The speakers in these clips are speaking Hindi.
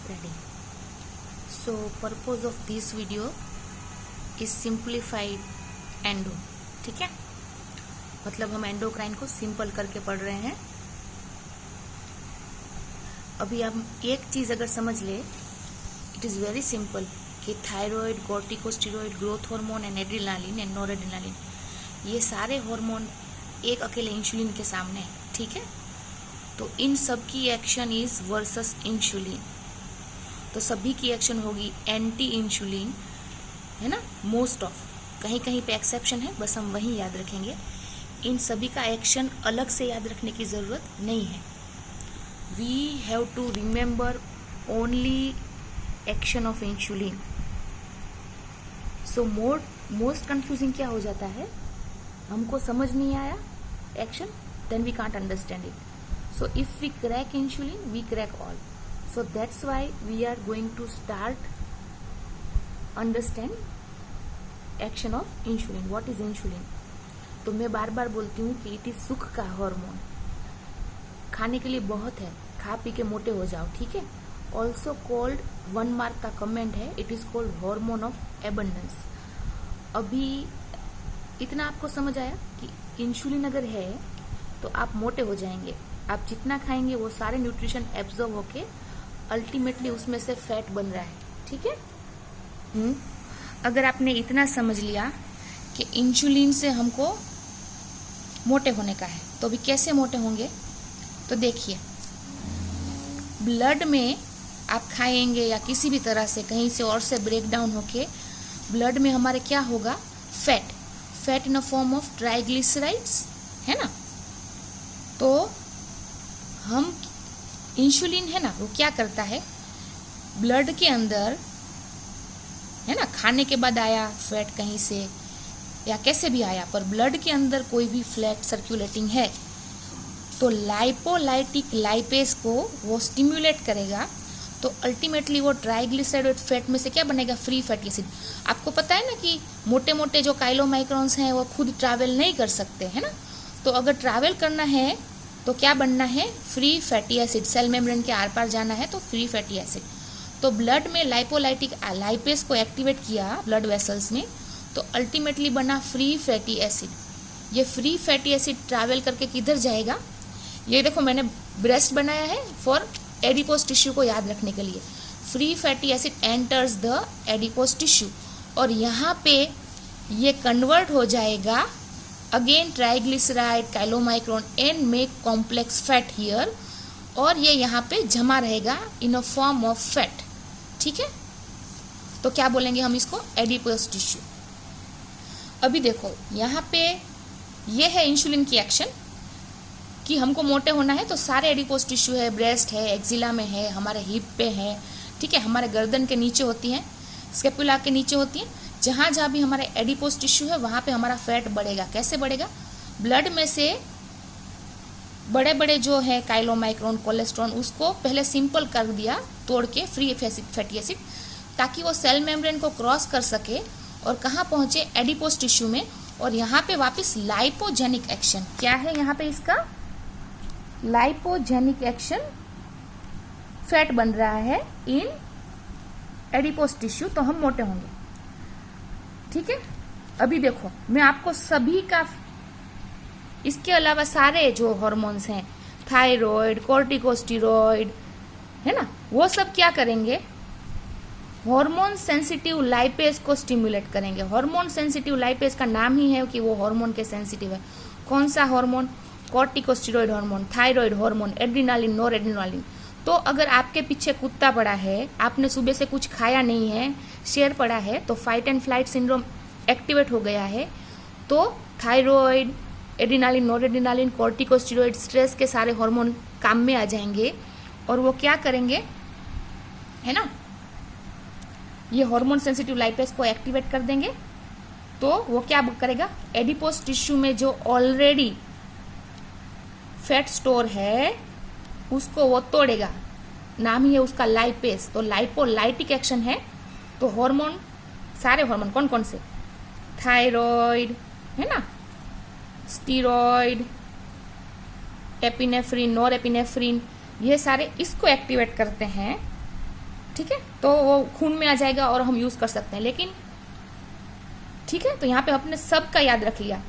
ready. So purpose of this video is simplified endo. ठीक है, मतलब हम एंडोक्राइन को सिंपल करके पढ़ रहे हैं. अभी हम एक चीज अगर समझ ले, इट इज वेरी सिंपल कि thyroid, corticosteroid, growth hormone and adrenaline and noradrenaline, ये सारे हार्मोन एक अकेले इंसुलिन के सामने है. ठीक है, तो इन सब की एक्शन इज वर्सेस इंसुलिन. तो सभी की एक्शन होगी एंटी इंसुलिन, है ना. मोस्ट ऑफ, कहीं कहीं पे एक्सेप्शन है, बस हम वही याद रखेंगे. इन सभी का एक्शन अलग से याद रखने की जरूरत नहीं है. We have to remember only action of insulin. So most confusing क्या हो जाता है, हमको समझ नहीं आया action, then we can't understand it. So if we crack insulin, we crack all. So that's why we are going to start understand action of insulin. What is insulin? तो मैं बार बार बोलती हूँ कि इट इज सुख का हार्मोन. खाने के लिए बहुत है, खा पी के मोटे हो जाओ. ठीक है, ऑल्सो कॉल्ड, 1 मार्क का कमेंट है, it is called hormone of abundance. अभी इतना आपको समझ आया कि इंसुलिन अगर है तो आप मोटे हो जाएंगे. आप जितना खाएंगे वो सारे न्यूट्रिशन एब्जॉर्ब होके अल्टीमेटली उसमें से फैट बन रहा है. ठीक है, अगर आपने इतना समझ लिया कि इंसुलिन से हमको मोटे होने का है, तो अभी कैसे मोटे होंगे, तो देखिए, ब्लड में आप खाएंगे या किसी भी तरह से कहीं से और से ब्रेक डाउन होके ब्लड में हमारे क्या होगा, fat in a form of triglycerides, है ना. तो हम इंसुलिन है ना, वो क्या करता है, ब्लड के अंदर, है ना, खाने के बाद आया फैट कहीं से या कैसे भी आया, पर ब्लड के अंदर कोई भी फ्लैट सर्कुलेटिंग है तो लाइपोलाइटिक लाइपेज को वो स्टिम्युलेट करेगा. तो अल्टीमेटली वो ट्राइग्लिसराइड फैट में से क्या बनेगा, फ्री फैटी एसिड. आपको पता है ना कि मोटे मोटे जो काइलोमाइक्रॉन्स हैं वो खुद ट्रैवल नहीं कर सकते, है ना. तो अगर ट्रैवल करना है तो क्या बनना है, free fatty acid. Cell membrane के आर पार जाना है तो फ्री फैटी एसिड. तो ब्लड में लाइपोलाइटिक लाइपेज को एक्टिवेट किया ब्लड वेसल्स में, तो अल्टीमेटली बना फ्री फैटी एसिड. ये फ्री फैटी एसिड ट्रैवल करके किधर जाएगा, ये देखो मैंने ब्रेस्ट बनाया है फॉर एडिपोज टिश्यू को याद रखने के लिए. Free fatty acid enters the adipose tissue और यहाँ पे ये कन्वर्ट हो जाएगा again triglyceride, chylomicron and make complex fat here, और ये यहाँ पे जमा रहेगा इन अ फॉर्म ऑफ फैट. ठीक है, तो क्या बोलेंगे हम इसको, एडिपोज टिश्यू. अभी देखो यहाँ पे ये है इंसुलिन की एक्शन कि हमको मोटे होना है, तो सारे एडिपोज टिश्यू है, ब्रेस्ट है, एक्जिला में है, हमारे हिप पे है. ठीक है, हमारे गर्दन के नीचे होती हैं, स्केपुला के नीचे होती हैं. जहाँ जहाँ भी हमारे एडिपोज टिश्यू है वहाँ पे हमारा फैट बढ़ेगा. कैसे बढ़ेगा, ब्लड में से बड़े बड़े जो है काइलोमाइक्रोन, कोलेस्ट्रॉन, उसको पहले सिंपल कर दिया तोड़ के, फ्री फैटी एसिड, ताकि वो सेल मेम्ब्रेन को क्रॉस कर सके और कहाँ पहुँचे, एडिपोज टिश्यू में. और यहाँ पे वापस लाइपोजेनिक एक्शन क्या है, यहाँ पे इसका लाइपोजेनिक एक्शन, फैट बन रहा है इन एडिपोज टिश्यू, तो हम मोटे होंगे. ठीक है, अभी देखो मैं आपको सभी का, इसके अलावा सारे जो हार्मोन्स हैं, थायराइड, कॉर्टिकोस्टेरॉइड, है ना, वो सब क्या करेंगे, हार्मोन सेंसिटिव लाइपेज को स्टिमुलेट करेंगे. हार्मोन सेंसिटिव लाइपेज का नाम ही है कि वो हार्मोन के सेंसिटिव है. कौन सा hormone, corticosteroid hormone, thyroid hormone, adrenaline, noradrenaline. तो अगर आपके पीछे कुत्ता पड़ा है, आपने सुबह से कुछ खाया नहीं है, शेर पड़ा है, तो fight and flight syndrome activate हो गया है, तो thyroid, adrenaline, noradrenaline, corticosteroid, stress के सारे हार्मोन काम में आ जाएंगे और वो क्या करेंगे, है ना, ये हार्मोन सेंसिटिव लाइपेज को एक्टिवेट कर देंगे. तो वो क्या करेगा, एडिपोज टिश्यू में जो ऑलरेडी फैट स्टोर है उसको वो तोड़ेगा. नाम ही है उसका लाइपेज. तो लाइपोलाइटिक एक्शन है. तो हार्मोन, सारे हार्मोन कौन कौन से, थायराइड, है ना, स्टीरॉइड, एपिनेफ्रिन, नॉर एपिनेफ्रिन, ये सारे इसको एक्टिवेट करते हैं ठीक है, तो वो खून में आ जाएगा और हम यूज कर सकते हैं। लेकिन ठीक है, तो यहाँ पे अपने सब का याद रख लिया।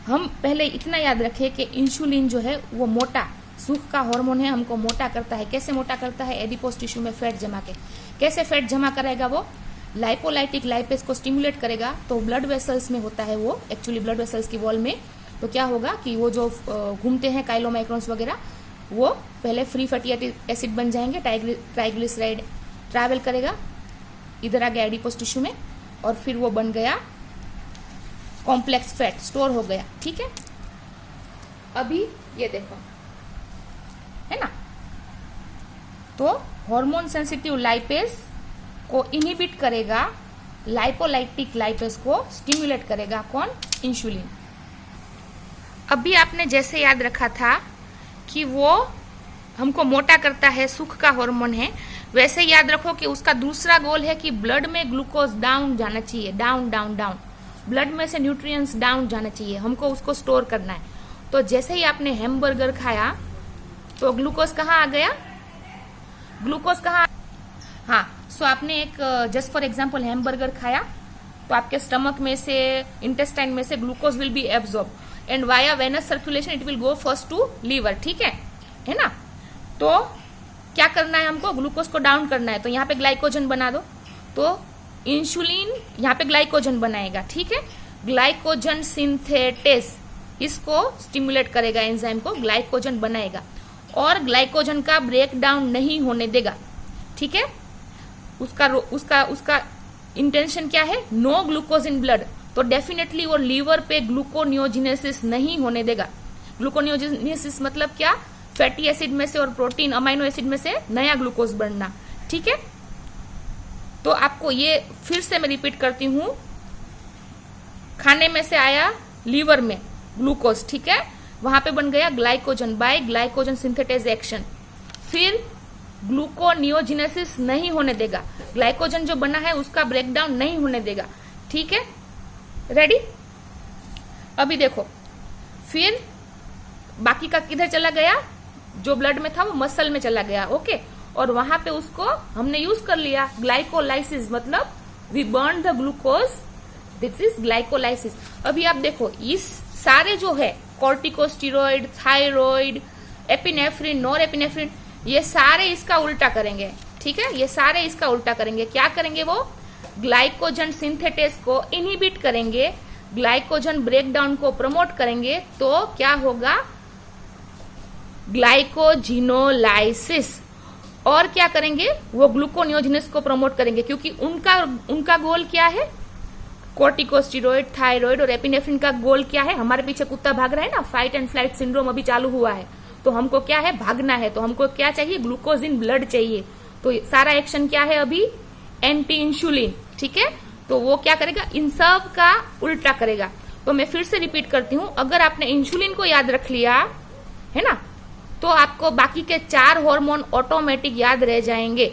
हम पहले इतना याद रखें कि इंसुलिन जो है वो मोटा सुख का हार्मोन है, हमको मोटा करता है। कैसे मोटा करता है? एडिपोज टिश्यू में फैट जमा के। कैसे फैट जमा करेगा? वो लाइपोलाइटिक लाइपेज को स्टिमुलेट करेगा। तो ब्लड वेसल्स में होता है वो, एक्चुअली ब्लड वेसल्स की वॉल में। तो क्या होगा कि वो जो घूमते हैं काइलोमाइक्रोन्स वगैरह, वो पहले फ्री फैटी एसिड बन जाएंगे, ट्राइग्लिसराइड ट्रैवल करेगा, इधर आ गया एडिपोज टिश्यू में, और फिर वो बन गया कॉम्प्लेक्स फैट, स्टोर हो गया। ठीक है, अभी ये देखो, है ना, तो हार्मोन सेंसिटिव लाइपेज को इनहिबिट करेगा, लाइपोलाइटिक लाइपेज को स्टिमुलेट करेगा। कौन? इंसुलिन। अभी आपने जैसे याद रखा था कि वो हमको मोटा करता है, सुख का हार्मोन है, वैसे याद रखो कि उसका दूसरा गोल है कि ब्लड में ग्लूकोज डाउन जाना चाहिए, डाउन डाउन डाउन, ब्लड में से न्यूट्रिएंट्स डाउन जाना चाहिए, हमको उसको स्टोर करना है। तो जैसे ही आपने हैमबर्गर खाया तो ग्लूकोज कहाँ आ गया? ग्लूकोज कहाँ? हाँ, सो आपने एक जस्ट फॉर एग्जांपल हैमबर्गर खाया तो आपके स्टमक में से, इंटेस्टाइन में से glucose will be absorb and via venous circulation it will go first to liver. ठीक है ना? तो क्या करना है हमको? ग्लूकोज को डाउन करना है। तो यहाँ पे ग्लाइकोजन बना दो, तो इंसुलिन यहाँ पे ग्लाइकोजन बनाएगा। ठीक है, ग्लाइकोजन सिंथेटेस इसको स्टिमुलेट करेगा, एंजाइम को ग्लाइकोजन बनाएगा और ग्लाइकोजन का ब्रेक डाउन नहीं होने देगा। ठीक है, उसका इंटेंशन क्या है? No glucose in blood. तो डेफिनेटली वो लीवर पे ग्लूकोनियोजिनेसिस नहीं होने देगा। ग्लूकोनियोजिनेसिस मतलब क्या? फैटी एसिड में से और प्रोटीन अमाइनो एसिड में से नया ग्लूकोज बनना। ठीक है, तो आपको ये फिर से मैं रिपीट करती हूं, खाने में से आया लीवर में ग्लूकोज, ठीक है, वहां पे बन गया glycogen by glycogen synthetase action. फिर ग्लूकोनियोजिनेसिस नहीं होने देगा, ग्लाइकोजन जो बना है उसका ब्रेकडाउन नहीं होने देगा। ठीक है, रेडी? अभी देखो, फिर बाकी का किधर चला गया? जो ब्लड में था वो मसल में चला गया। ओके, और वहां पे उसको हमने यूज कर लिया, ग्लाइकोलाइसिस, मतलब we burn the glucose, this is glycolysis. अभी आप देखो, इस सारे जो है corticosteroid, thyroid, epinephrine, norepinephrine, ये सारे इसका उल्टा करेंगे। ठीक है, ये सारे इसका उल्टा करेंगे। क्या करेंगे? वो ग्लाइकोजन सिंथेटेस को इनहिबिट करेंगे, ग्लाइकोजन ब्रेकडाउन को प्रमोट करेंगे। तो क्या होगा? ग्लाइकोजिनोलाइसिस। और क्या करेंगे? वो ग्लूकोनियोजिनेस को प्रमोट करेंगे, क्योंकि उनका गोल क्या है? कॉर्टिकोस्टेरॉइड, थायराइड और एपिनेफ्रिन का गोल क्या है? हमारे पीछे कुत्ता भाग रहा है ना, फाइट एंड फ्लाइट सिंड्रोम अभी चालू हुआ है, तो हमको क्या है? भागना है। तो हमको क्या चाहिए? ग्लूकोज इन ब्लड चाहिए। तो सारा एक्शन क्या है अभी? Anti insulin. ठीक है, तो वो क्या करेगा? इन सब का उल्टा करेगा। तो मैं फिर से रिपीट करती हूं, अगर आपने इंसुलिन को याद रख लिया है ना, तो आपको बाकी के 4 हार्मोन ऑटोमेटिक याद रह जाएंगे।